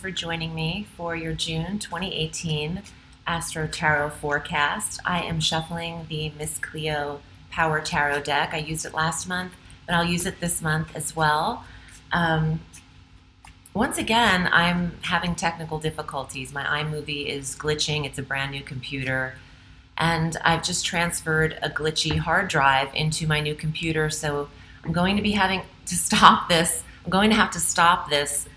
for joining me for your June 2018 Astro Tarot forecast. I am shuffling the Miss Cleo Power Tarot deck. I used it last month, but I'll use it this month as well. Once again, I'm having technical difficulties. My iMovie is glitching. It's a brand new computer. And I've just transferred a glitchy hard drive into my new computer, so I'm going to be having to stop this. I'm going to have to stop this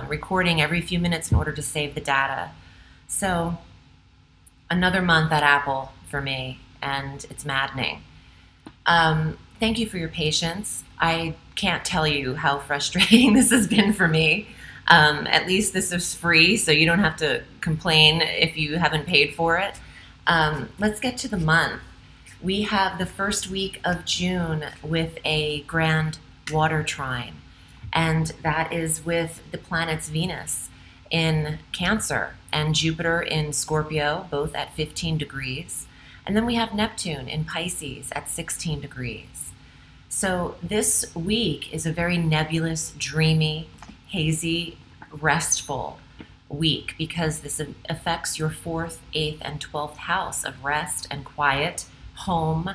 recording every few minutes in order to save the data. So another month at Apple for me, and it's maddening. Thank you for your patience. I can't tell you how frustrating this has been for me. At least this is free, so you don't have to complain if you haven't paid for it. Let's get to the month. We have the first week of June with a grand water trine, and that is with the planets Venus in Cancer and Jupiter in Scorpio, both at 15 degrees. And then we have Neptune in Pisces at 16 degrees. So this week is a very nebulous, dreamy, hazy, restful week because this affects your 4th, 8th, and 12th house of rest and quiet, home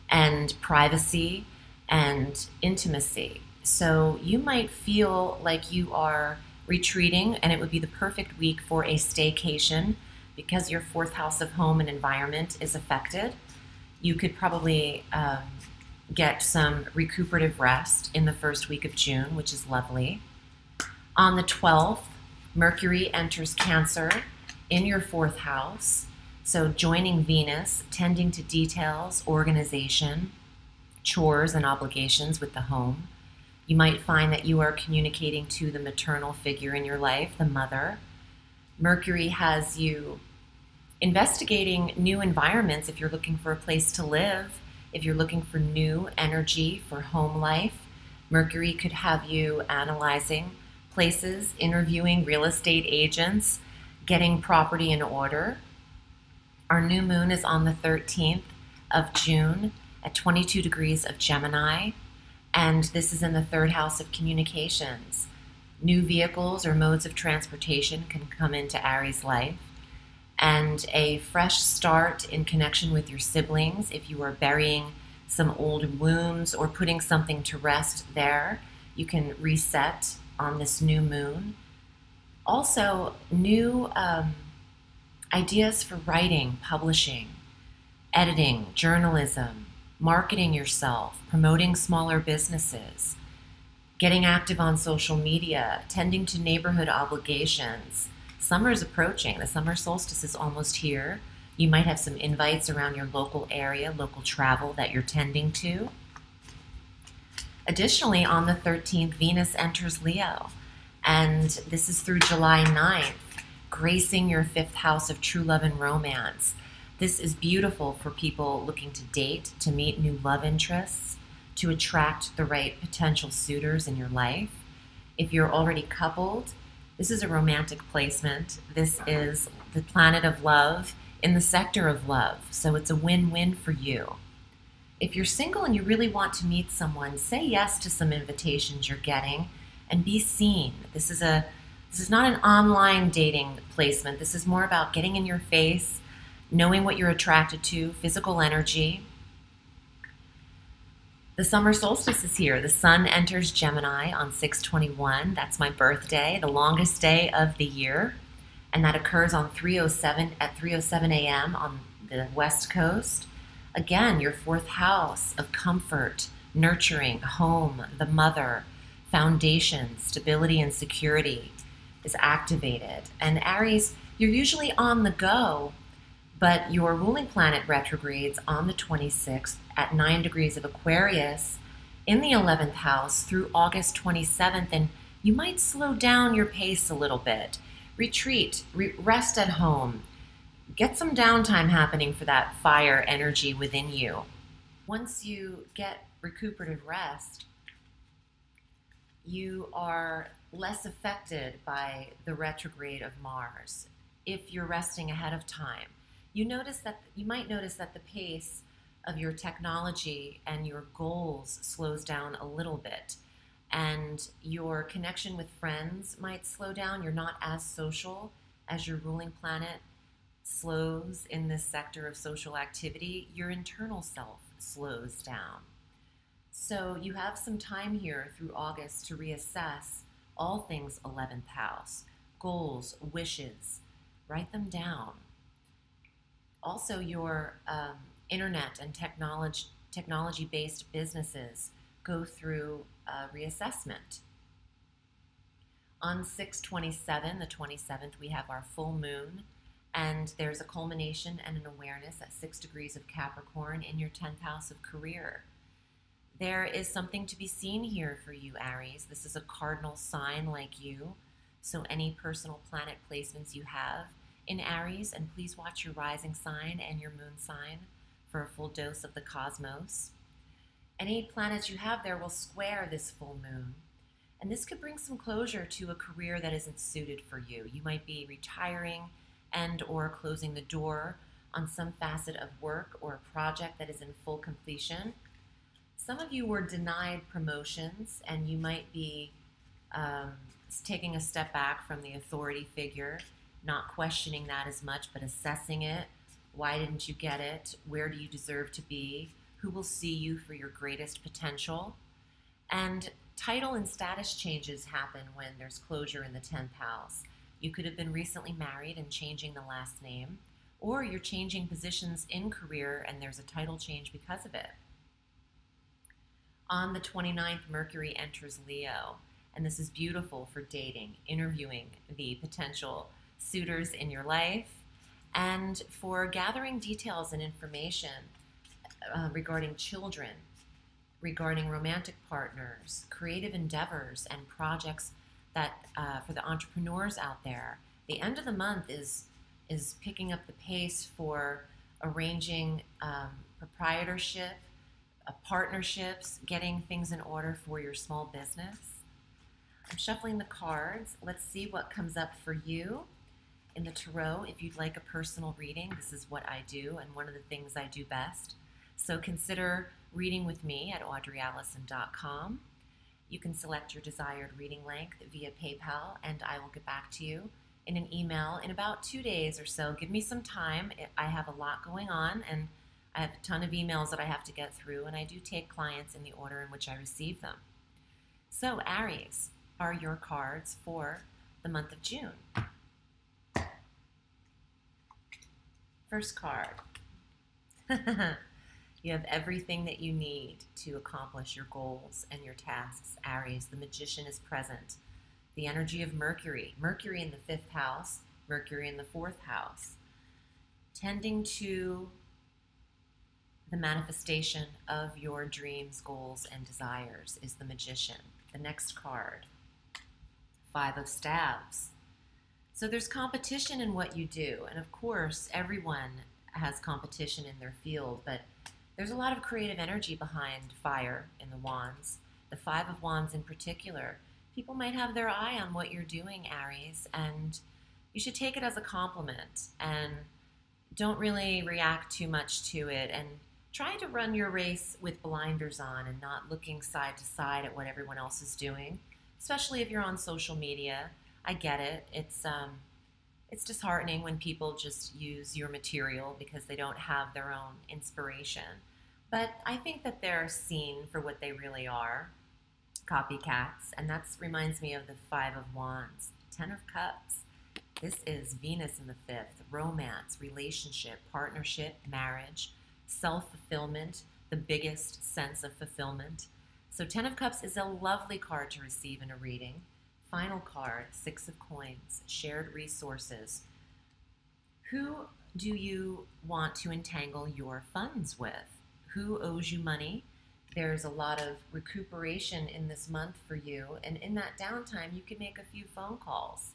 and privacy and intimacy. So you might feel like you are retreating, and it would be the perfect week for a staycation because your 4th house of home and environment is affected. You could probably get some recuperative rest in the first week of June, which is lovely. On the 12th, Mercury enters Cancer in your 4th house, so joining Venus, tending to details, organization, chores, and obligations with the home. You might find that you are communicating to the maternal figure in your life, the mother. Mercury has you investigating new environments if you're looking for a place to live, if you're looking for new energy for home life. Mercury could have you analyzing places, interviewing real estate agents, getting property in order. Our new moon is on the 13th of June at 22 degrees of Gemini, and this is in the 3rd house of communications. New vehicles or modes of transportation can come into Aries life, and a fresh start in connection with your siblings if you are burying some old wounds or putting something to rest there. You can reset on this new moon. Also, new ideas for writing, publishing, editing, journalism, marketing yourself, promoting smaller businesses, getting active on social media, tending to neighborhood obligations. Summer's approaching. The summer solstice is almost here. You might have some invites around your local area, local travel that you're tending to. Additionally, on the 13th, Venus enters Leo, and this is through July 9th, gracing your 5th house of true love and romance. This is beautiful for people looking to date, to meet new love interests, to attract the right potential suitors in your life. If you're already coupled, this is a romantic placement. This is the planet of love in the sector of love, so it's a win-win for you. If you're single and you really want to meet someone, say yes to some invitations you're getting and be seen. This is not an online dating placement. This is more about getting in your face, knowing what you're attracted to, physical energy. The summer solstice is here. The sun enters Gemini on 6/21. That's my birthday, the longest day of the year. And that occurs on 3:07 a.m. on the West Coast. Again, your 4th house of comfort, nurturing, home, the mother, foundation, stability, and security is activated. And Aries, you're usually on the go, but your ruling planet retrogrades on the 26th at 9 degrees of Aquarius in the 11th house through August 27th, and you might slow down your pace a little bit. Retreat, rest at home. Get some downtime happening for that fire energy within you. Once you get recuperative rest, you are less affected by the retrograde of Mars if you're resting ahead of time. You might notice that the pace of your technology and your goals slows down a little bit. and your connection with friends might slow down. You're not as social as your ruling planet slows in this sector of social activity. Your internal self slows down. So you have some time here through August to reassess all things 11th house, goals, wishes. Write them down. Also, your internet and technology-based businesses go through reassessment. On 6/27, the 27th, we have our full moon, and there's a culmination and an awareness at 6 degrees of Capricorn in your 10th house of career. There is something to be seen here for you, Aries. This is a cardinal sign like you, so any personal planet placements you have in Aries, and please watch your rising sign and your moon sign for a full dose of the cosmos. Any planets you have there will square this full moon, and this could bring some closure to a career that isn't suited for you. You might be retiring and or closing the door on some facet of work or a project that is in full completion. Some of you were denied promotions, and you might be taking a step back from the authority figure, not questioning that as much, but assessing it. Why didn't you get it? Where do you deserve to be? Who will see you for your greatest potential? And title and status changes happen when there's closure in the 10th house. You could have been recently married and changing the last name, or you're changing positions in career and there's a title change because of it. On the 29th, Mercury enters Leo, and this is beautiful for dating, interviewing the potential suitors in your life, and for gathering details and information regarding children, regarding romantic partners, creative endeavors, and projects that for the entrepreneurs out there. The end of the month is picking up the pace for arranging proprietorship, partnerships, getting things in order for your small business. I'm shuffling the cards. Let's see what comes up for you in the tarot. If you'd like a personal reading, this is what I do and one of the things I do best. So consider reading with me at audreyalison.com. You can select your desired reading length via PayPal, and I will get back to you in an email in about 2 days or so. Give me some time. I have a lot going on, and I have a ton of emails that I have to get through, and I do take clients in the order in which I receive them. So, Aries, are your cards for the month of June. First card. You have everything that you need to accomplish your goals and your tasks, Aries. The Magician is present. The energy of Mercury. Mercury in the 5th house, Mercury in the 4th house. Tending to the manifestation of your dreams, goals, and desires is the Magician. The next card, 5 of Staves. So there's competition in what you do, and of course everyone has competition in their field, but there's a lot of creative energy behind fire in the Wands. The 5 of Wands in particular. People might have their eye on what you're doing, Aries, and you should take it as a compliment and don't really react too much to it, and try to run your race with blinders on and not looking side to side at what everyone else is doing, especially if you're on social media. I get it. It's disheartening when people just use your material because they don't have their own inspiration. But I think that they're seen for what they really are, copycats. And that reminds me of the 5 of Wands, 10 of Cups. This is Venus in the 5th, romance, relationship, partnership, marriage, self-fulfillment, the biggest sense of fulfillment. So 10 of Cups is a lovely card to receive in a reading. Final card, 6 of Coins, shared resources. Who do you want to entangle your funds with? Who owes you money? There's a lot of recuperation in this month for you, and in that downtime you can make a few phone calls.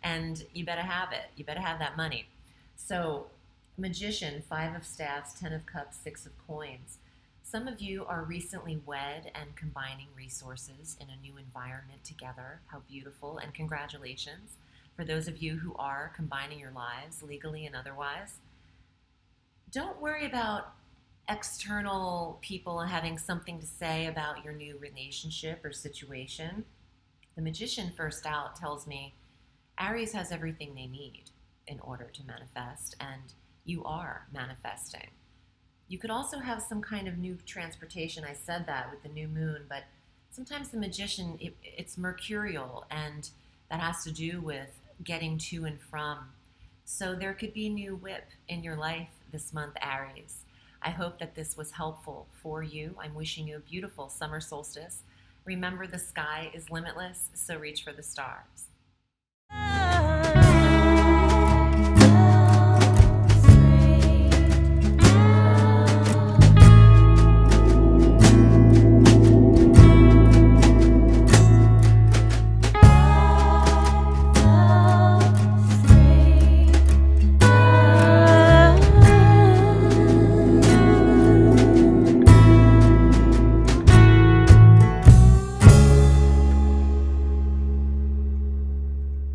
And you better have it. You better have that money. So Magician, 5 of Staves, 10 of Cups, 6 of Coins. Some of you are recently wed and combining resources in a new environment together. How beautiful, and congratulations. For those of you who are combining your lives legally and otherwise, don't worry about external people having something to say about your new relationship or situation. The Magician first out tells me Aries has everything they need in order to manifest, and you are manifesting. You could also have some kind of new transportation. I said that with the new moon, but sometimes the Magician, it's mercurial, and that has to do with getting to and from. So there could be a new whip in your life this month, Aries. I hope that this was helpful for you. I'm wishing you a beautiful summer solstice. Remember, the sky is limitless, so reach for the stars.